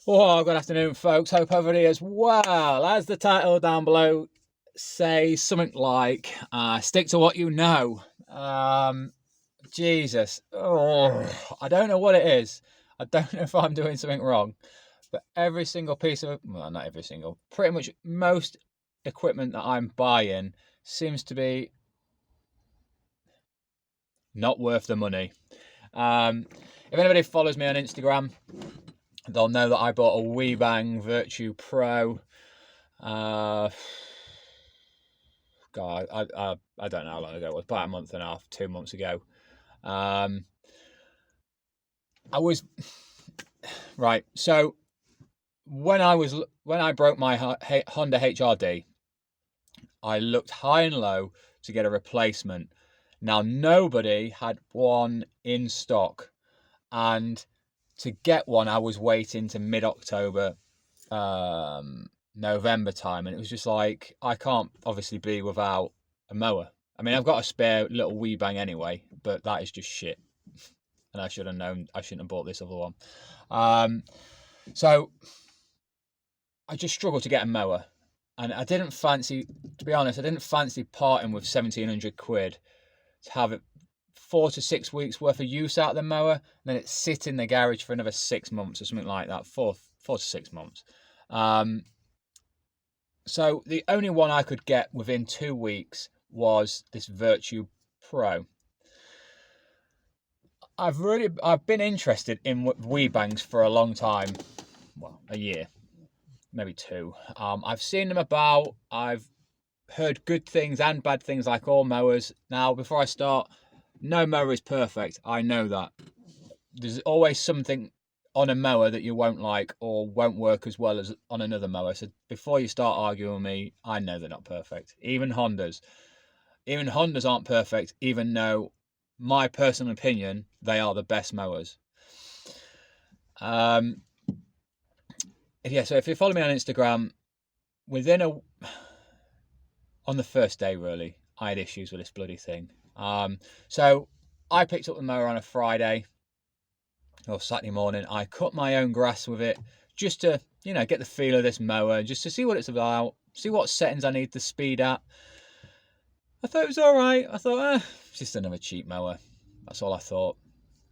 Oh, good afternoon, folks. Hope everybody is well. As the title down below says, something like stick to what you know. Jesus. Oh, I don't know what it is. I don't know if I'm doing something wrong. But every single piece of, well, not every single, pretty much most equipment that I'm buying seems to be not worth the money. If anybody follows me on Instagram, they'll know that I bought a WeBang Virtue Pro. God, I don't know how long ago it was, about a month and a half, 2 months ago. I was right. So when I broke my Honda HRD, I looked high and low to get a replacement. Now nobody had one in stock, and to get one, I was waiting to mid-October, November time, and it was just like I can't obviously be without a mower. I mean, I've got a spare little WeBang anyway, but that is just shit, and I should have known. I shouldn't have bought this other one. So I just struggled to get a mower, and I didn't fancy, to be honest, I didn't fancy parting with 1,700 quid to have it 4 to 6 weeks worth of use out of the mower, and then it sit in the garage for another 6 months or something like that, four to 6 months. So the only one I could get within 2 weeks was this Virtue Pro. I've been interested in WeBangs for a long time, well, a year, maybe two. I've seen them about. I've heard good things and bad things, like all mowers. Now, before I start, no mower is perfect. I know that. There's always something on a mower that you won't like or won't work as well as on another mower. So before you start arguing with me, I know they're not perfect. Even Hondas aren't perfect, even though my personal opinion, they are the best mowers. Yeah, so if you follow me on Instagram, on the first day, really, I had issues with this bloody thing. So I picked up the mower on a Friday or Saturday morning. I cut my own grass with it just to, get the feel of this mower, just to see what it's about, see what settings I need the speed at. I thought it was all right. I thought, it's just another cheap mower. That's all I thought.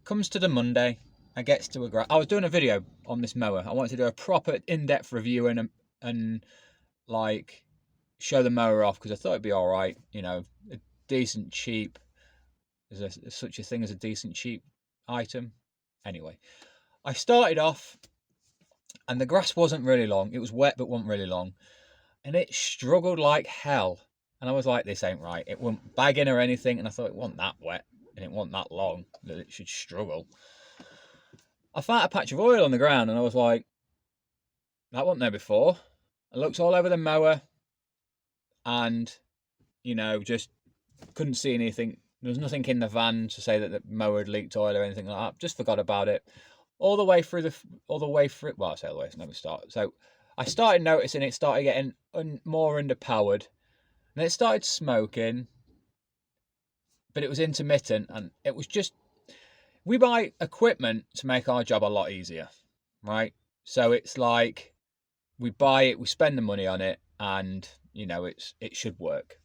Comes to the Monday, I gets to a grass. I was doing a video on this mower. I wanted to do a proper in-depth review and like show the mower off, because I thought it'd be all right. A decent cheap. There's such a thing as a decent cheap item. Anyway, I started off, and the grass wasn't really long. It was wet, but wasn't really long, and it struggled like hell. And I was like, this ain't right. It wasn't bagging or anything, and I thought it wasn't that wet and it wasn't that long that it should struggle. I found a patch of oil on the ground, and I was like, that wasn't there before. I looked all over the mower, and just couldn't see anything. There was nothing in the van to say that the mower had leaked oil or anything like that. Just forgot about it. All the way through, well, I say all the way, let me start. So I started noticing it started getting more underpowered, and it started smoking, but it was intermittent, and it was just, we buy equipment to make our job a lot easier, right? So it's like, we buy it, we spend the money on it, and it should work.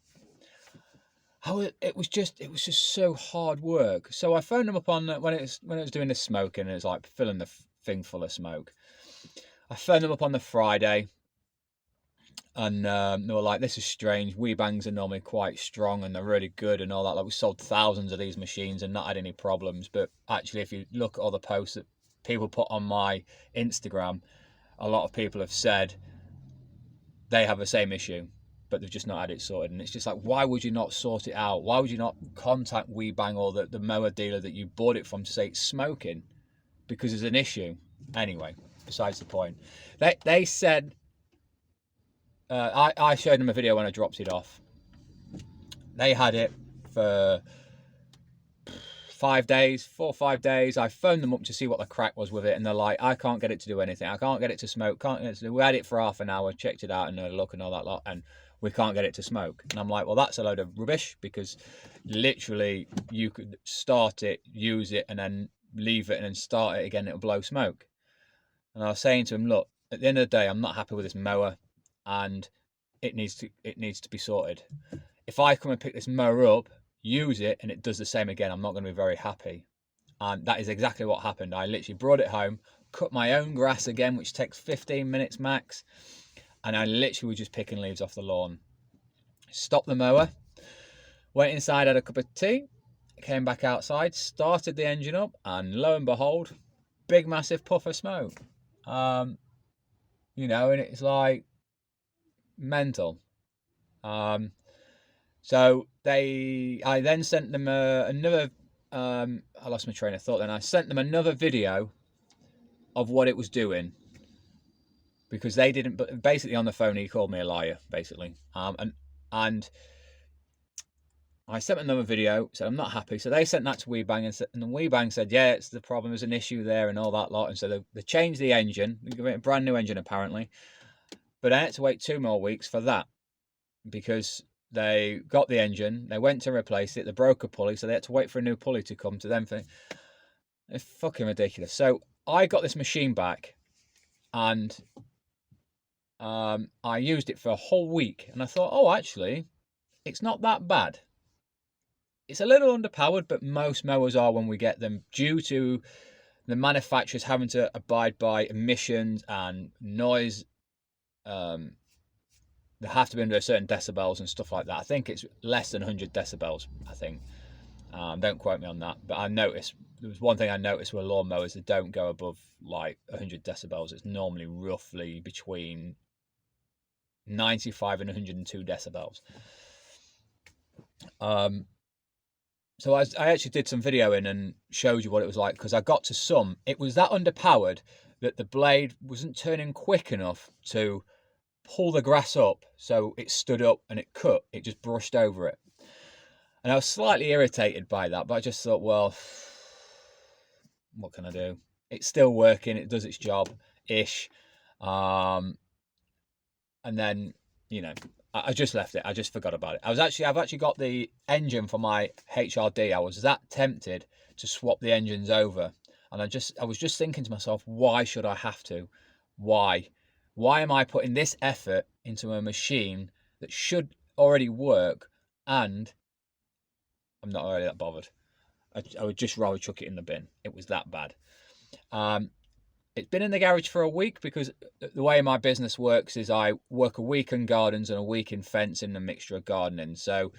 It was just so hard work. So I phoned them up on when it was doing the smoking, and it was like filling the thing full of smoke. I phoned them up on the Friday, and they were like, "This is strange. WeBangs are normally quite strong and they're really good and all that. Like, we sold thousands of these machines and not had any problems. But actually, if you look at all the posts that people put on my Instagram, a lot of people have said they have the same issue, but they've just not had it sorted. And it's just like, why would you not sort it out? Why would you not contact WeBang or the mower dealer that you bought it from to say it's smoking? Because there's an issue." Anyway, besides the point. They said, I showed them a video when I dropped it off. They had it for 4 or 5 days. I phoned them up to see what the crack was with it, and they're like, I can't get it to do anything. I can't get it to smoke. We had it for half an hour, checked it out, and had a look and all that lot, and we can't get it to smoke. And I'm like, well, that's a load of rubbish, because literally you could start it, use it, and then leave it, and then start it again, it'll blow smoke. And I was saying to him, look, at the end of the day, I'm not happy with this mower, and it needs to be sorted. If I come and pick this mower up, use it, and it does the same again, I'm not going to be very happy. And that is exactly what happened. I literally brought it home, cut my own grass again, which takes 15 minutes max, and I literally was just picking leaves off the lawn. Stopped the mower, went inside, had a cup of tea, came back outside, started the engine up, and lo and behold, big massive puff of smoke. You know, and it's like mental. So I then sent them another. I lost my train of thought. Then I sent them another video of what it was doing, because they didn't. But basically, on the phone, he called me a liar, basically. And I sent them another video, said I'm not happy. So they sent that to WeBang, and the WeBang said, yeah, it's the problem. There's an issue there, and all that lot. And so they changed the engine. They gave it a brand new engine, apparently. But I had to wait 2 more weeks for that, because they got the engine, they went to replace it, they broke a pulley, so they had to wait for a new pulley to come to them. It's fucking ridiculous. So I got this machine back, and I used it for a whole week, and I thought, oh, actually, it's not that bad. It's a little underpowered, but most mowers are when we get them, due to the manufacturers having to abide by emissions and noise. They have to be under a certain decibels and stuff like that. I think it's less than 100 decibels, I think. Don't quote me on that. But I noticed, there was one thing I noticed with lawnmowers, that don't go above like 100 decibels. It's normally roughly between 95 and 102 decibels. So I actually did some videoing and showed you what it was like, because I got to some. It was that underpowered that the blade wasn't turning quick enough to pull the grass up so it stood up and it cut. It just brushed over it. And I was slightly irritated by that, but I just thought, well, what can I do? It's still working. It does its job ish. And then, you know, I just left it. I just forgot about it. I've actually got the engine for my HRD. I was that tempted to swap the engines over. And I was just thinking to myself, why should I have to? Why? Why am I putting this effort into a machine that should already work, and I'm not really that bothered? I would just rather chuck it in the bin. It was that bad. It's been in the garage for a week, because the way my business works is I work a week in gardens and a week in fencing and a mixture of gardening. So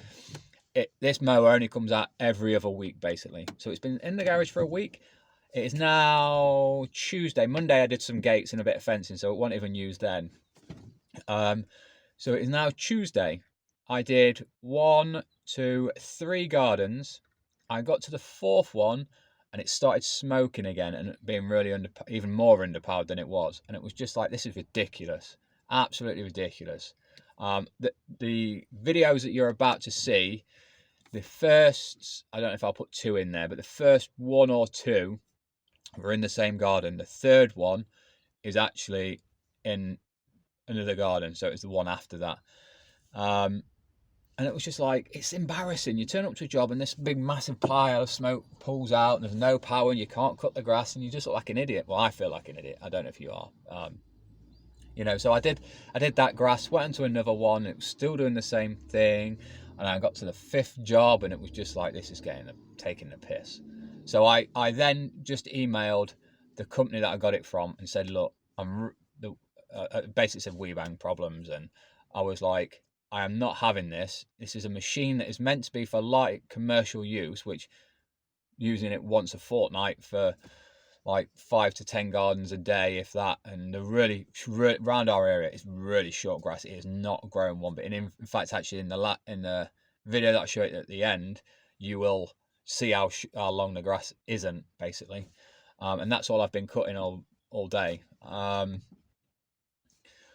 this mower only comes out every other week, basically. So it's been in the garage for a week. It is now Tuesday. Monday I did some gates and a bit of fencing, so it wasn't even used then. So it is now Tuesday. I did 1, 2, 3 gardens. I got to the 4th one, and it started smoking again and being really even more underpowered than it was. And it was just like, this is ridiculous. Absolutely ridiculous. The videos that you're about to see, the first, I don't know if I'll put 2 in there, but the first 1 or 2 were in the same garden. The 3rd one is actually in another garden, so it's the one after that. And it was just like, it's embarrassing. You turn up to a job and this big massive pile of smoke pulls out, and there's no power, and you can't cut the grass, and you just look like an idiot. Well, I feel like an idiot. I don't know if you are. You know, so I did that grass, went into another one, it was still doing the same thing, and I got to the 5th job, and it was just like, this is taking the piss. So I then just emailed the company that I got it from and said, look, basically said WeBang problems, and I was like, I am not having this. This is a machine that is meant to be for light commercial use, which using it once a fortnight for like 5 to 10 gardens a day, if that. And the really around our area, it's really short grass. It is not growing one bit. And in fact, actually, in the video that I show it at the end, you will see how long the grass isn't, basically. And that's all I've been cutting all day.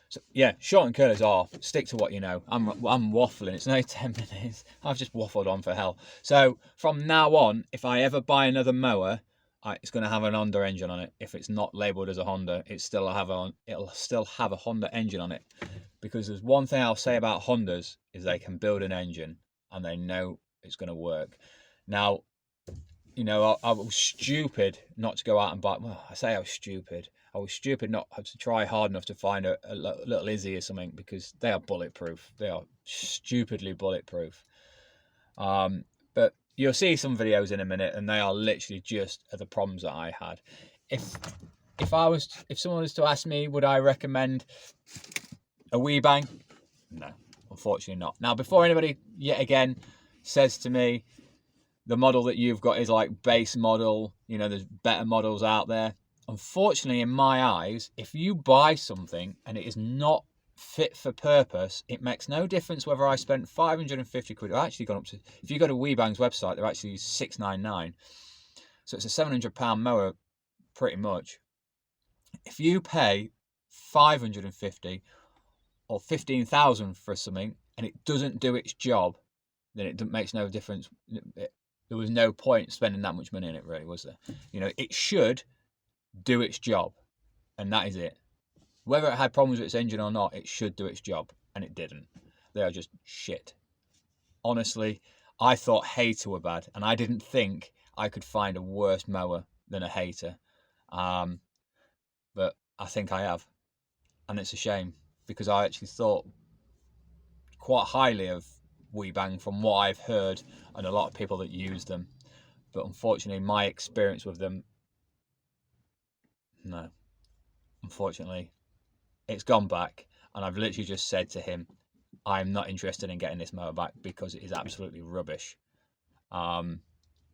So yeah, short and curlers are, stick to what you know. I'm waffling. It's only 10 minutes. I've just waffled on for hell. So from now on, if I ever buy another mower, it's going to have an Honda engine on it. If it's not labelled as a Honda, it'll still have a Honda engine on it. Because there's one thing I'll say about Hondas, is they can build an engine and they know it's going to work. Now, you know, I was stupid not to go out and buy. Well, I say I was stupid. I was stupid not to try hard enough to find a little Izzy or something, because they are bulletproof. They are stupidly bulletproof. But you'll see some videos in a minute, and they are literally just the problems that I had. If someone was to ask me, would I recommend a WeBang? No, unfortunately not. Now, before anybody yet again says to me, the model that you've got is like base model, you know, there's better models out there. Unfortunately, in my eyes, if you buy something and it is not fit for purpose, it makes no difference whether I spent 550 quid. I've actually gone up to, if you go to WeBang's website, they're actually 699. So it's a £700 mower, pretty much. If you pay 550 or 15,000 for something and it doesn't do its job, then it makes no difference. There was no point spending that much money in it, really, was there? You know, it should do its job, and that is it. Whether it had problems with its engine or not, it should do its job, and it didn't. They are just shit. Honestly, I thought Hater were bad, and I didn't think I could find a worse mower than a Hater. But I think I have, and it's a shame, because I actually thought quite highly of WeBang from what I've heard and a lot of people that use them. But unfortunately, my experience with them, no. Unfortunately, it's gone back, and I've literally just said to him, I'm not interested in getting this mower back because it is absolutely rubbish. And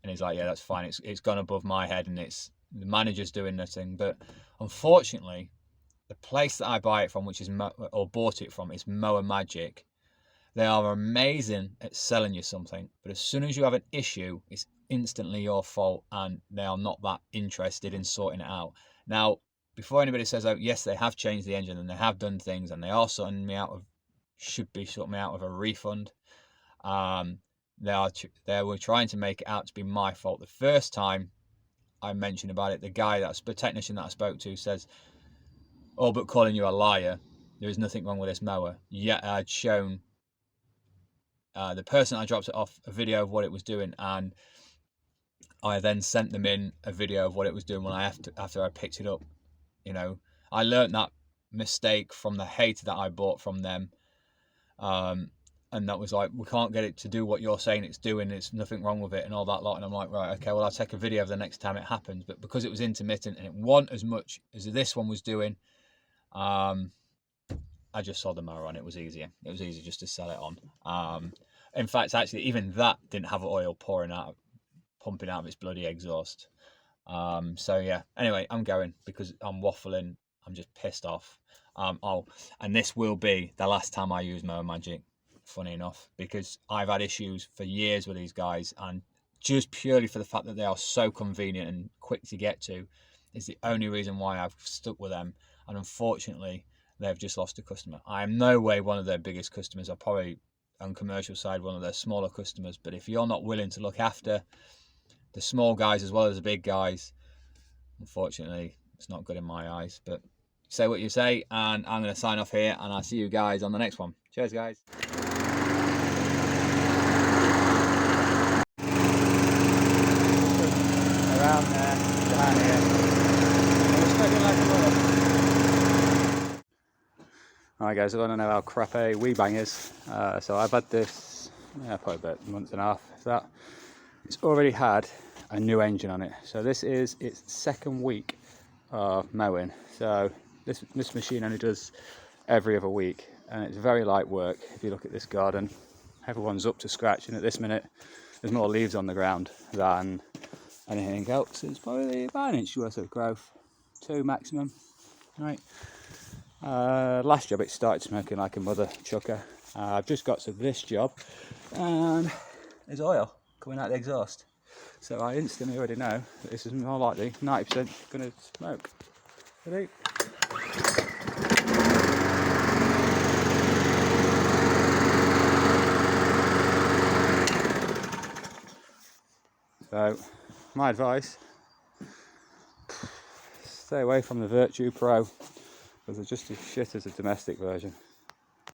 he's like, yeah, that's fine. It's gone above my head, and it's the manager's doing nothing. But unfortunately, the place that I buy it from, which is or bought it from, is Mower Magic. They are amazing at selling you something, but as soon as you have an issue, it's instantly your fault, and they are not that interested in sorting it out. Now, before anybody says, oh, yes, they have changed the engine and they have done things and they are sorting me out of, should be sorting me out of a refund. They were trying to make it out to be my fault. The first time I mentioned about it, the technician that I spoke to says, oh, but calling you a liar, there is nothing wrong with this mower. Yet I'd shown the person I dropped it off a video of what it was doing, and I then sent them in a video of what it was doing when after I picked it up. You know, I learned that mistake from the Hater that I bought from them, and that was like, we can't get it to do what you're saying it's doing, there's nothing wrong with it and all that lot. And I'm like, right, okay, well, I'll take a video of the next time it happens. But because it was intermittent and it wasn't as much as this one was doing, I just saw the mower on. It was easier just to sell it on. In fact, actually, even that didn't have oil pumping out of its bloody exhaust. So yeah, anyway, I'm going because I'm waffling. I'm just pissed off. And this will be the last time I use Mower Magic, funny enough, because I've had issues for years with these guys, and just purely for the fact that they are so convenient and quick to get to is the only reason why I've stuck with them. And unfortunately, they've just lost a customer. I am no way one of their biggest customers. I'm probably on commercial side one of their smaller customers. But if you're not willing to look after the small guys as well as the big guys, unfortunately, it's not good in my eyes. But say what you say, and I'm going to sign off here, and I'll see you guys on the next one. Cheers, guys. Around there, down here. Alright guys, I want to know how crap a WeBang is. So I've had this probably about a month and a half. It's already had a new engine on it. So this is its second week of mowing. So this machine only does every other week, and it's very light work. If you look at this garden, everyone's up to scratch, and at this minute there's more leaves on the ground than anything else. It's probably about an inch worth of growth, 2 maximum, right? Last job it started smoking like a mother chucker. I've just got to this job and there's oil coming out the exhaust, so I instantly already know that this is more likely 90% going to smoke. Ready? So my advice, stay away from the Virtue Pro, because they're just as shit as a domestic version.